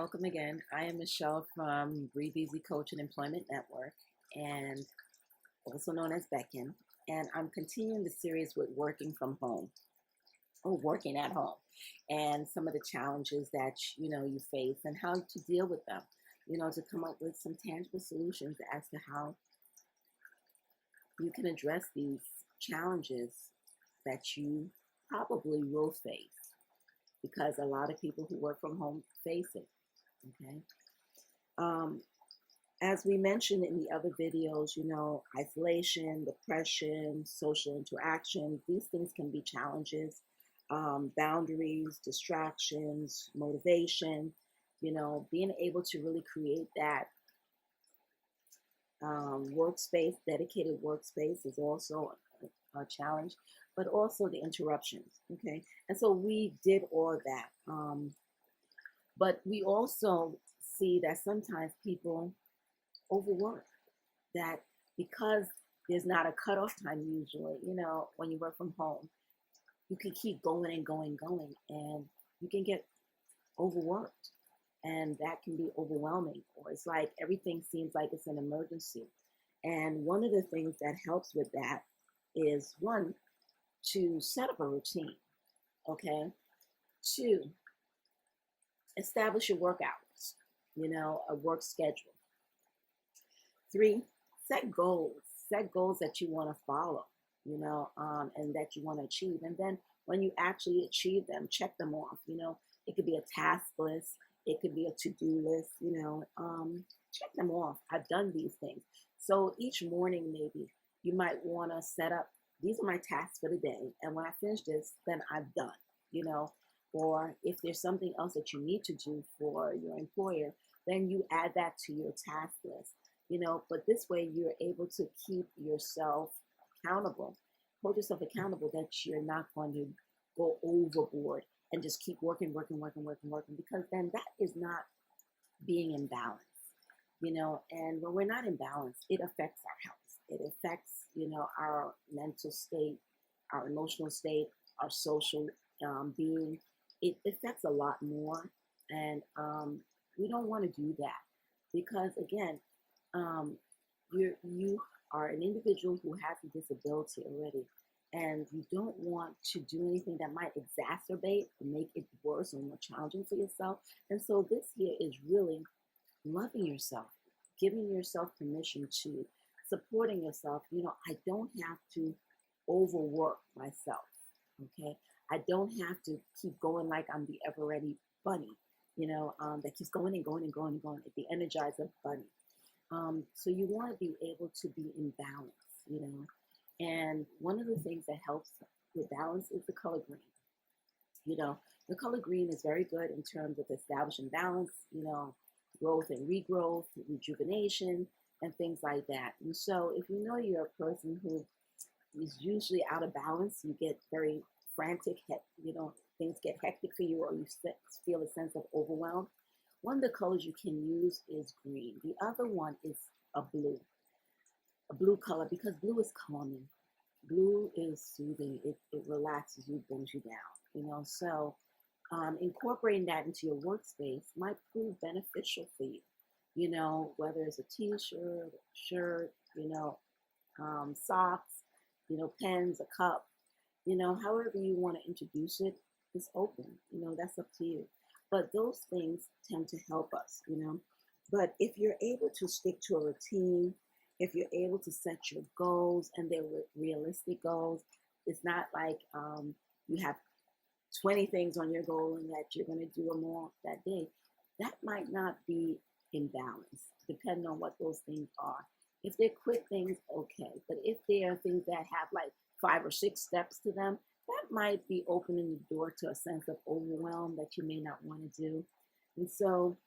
welcome again. I am Michelle from Breathe Easy Coach and Employment Network, and also known as BECEN. And I'm continuing the series with working from home or working at home, and some of the challenges that you face and how to deal with them. To come up with some tangible solutions as to how you can address these challenges that you probably will face, because a lot of people who work from home face it. Okay. Um, as we mentioned in the other videos, isolation, depression, social interaction, these things can be challenges. Boundaries, distractions, motivation, being able to really create that workspace, dedicated workspace is also a challenge, but also the interruptions. Okay. And so we did all of that. But we also see that sometimes people overwork, that because there's not a cutoff time usually, when you work from home, you can keep going and going, and you can get overworked. And that can be overwhelming, or it's like everything seems like it's an emergency. And one of the things that helps with that is, one, to set up a routine, okay? Two, establish your work hours, a work schedule. Three, set goals. Set goals that you want to follow, and that you want to achieve. And then when you actually achieve them, check them off. It could be a task list. It could be a to-do list, check them off. I've done these things. So each morning, maybe you might want to set up, these are my tasks for the day. And when I finish this, then I've done, or if there's something else that you need to do for your employer, then you add that to your task list, but this way you're able to keep yourself accountable, hold yourself accountable, that you're not going to go overboard and just keep working, because then that is not being in balance, and when we're not in balance, it affects our health. It affects, our mental state, our emotional state, our social being. It affects a lot more, and we don't want to do that, because again, you are an individual who has a disability already, and you don't want to do anything that might exacerbate or make it worse or more challenging for yourself. And so this here is really loving yourself, giving yourself permission to, supporting yourself. I don't have to overwork myself. Okay. I don't have to keep going like I'm the ever ready bunny, that keeps going and going and going and going, like the Energizer bunny. So you want to be able to be in balance, and one of the things that helps with balance is the color green. The color green is very good in terms of establishing balance, growth and regrowth, rejuvenation, and things like that. And so if you're a person who is usually out of balance, you get very frantic, things get hectic for you, or you feel a sense of overwhelm, one of the colors you can use is green. The other one is a blue color, because blue is calming. Blue is soothing. It relaxes you, brings you down, so incorporating that into your workspace might prove beneficial for you, whether it's a t-shirt, shirt, socks, pens, a cup, however you want to introduce it is open, that's up to you. But those things tend to help us, But if you're able to stick to a routine, if you're able to set your goals, and they're realistic goals, it's not like you have 20 things on your goal and that you're going to do them all that day. That might not be in balance, depending on what those things are. If they're quick things, okay. But if they are things that have like 5 or 6 steps to them, that might be opening the door to a sense of overwhelm that you may not want to do. And so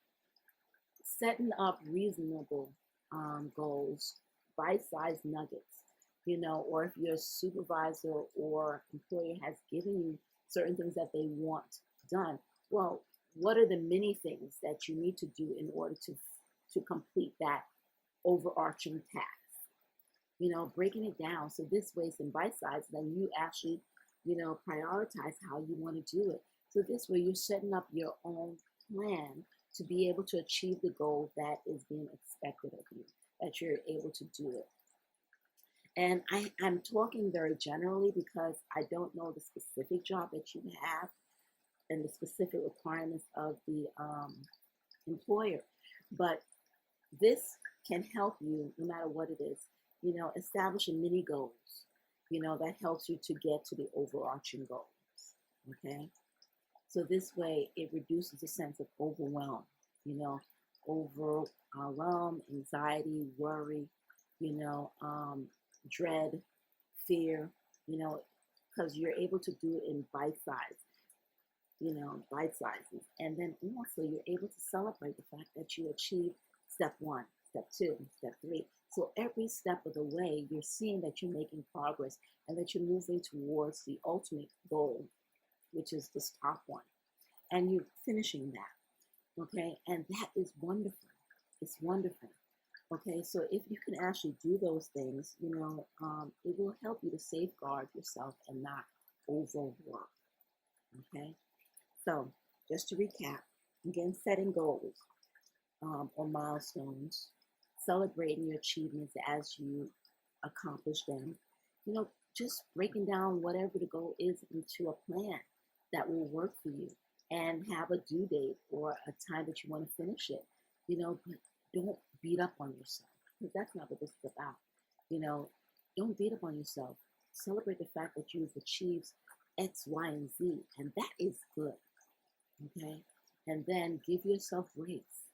setting up reasonable goals, bite-sized nuggets, or if your supervisor or employer has given you certain things that they want done, well, what are the many things that you need to do in order to complete that overarching task? Breaking it down. So this way it's in bite size, then you actually, prioritize how you want to do it. So this way you're setting up your own plan to be able to achieve the goal that is being expected of you, that you're able to do it. And I'm talking very generally because I don't know the specific job that you have and the specific requirements of the employer. But this can help you no matter what it is, establishing mini goals, that helps you to get to the overarching goals. Okay. So this way it reduces the sense of overwhelm, you know, overwhelm, anxiety, worry, you know, dread, fear, because you're able to do it in bite sizes. And then also you're able to celebrate the fact that you achieved step one, step two, step three. So every step of the way, you're seeing that you're making progress and that you're moving towards the ultimate goal, which is this top one. And you're finishing that. Okay. And that is wonderful. It's wonderful. Okay. So if you can actually do those things, it will help you to safeguard yourself and not overwork. Okay. So just to recap, again, setting goals or milestones, celebrating your achievements as you accomplish them, just breaking down whatever the goal is into a plan that will work for you and have a due date or a time that you want to finish it, but don't beat up on yourself because that's not what this is about. Don't beat up on yourself. Celebrate the fact that you've achieved X, Y, and Z, and that is good. Okay? And then give yourself grace.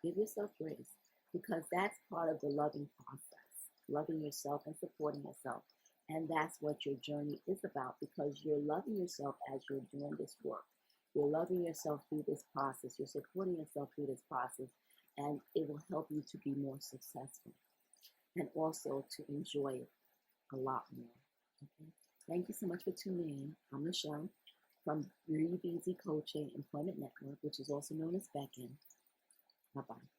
Give yourself grace because that's part of the loving process, loving yourself and supporting yourself. And that's what your journey is about because you're loving yourself as you're doing this work. You're loving yourself through this process. You're supporting yourself through this process, and it will help you to be more successful and also to enjoy it a lot more. Okay? Thank you so much for tuning in. I'm Michelle from BECEN Coaching Employment Network, which is also known as BECEN. Bye-bye.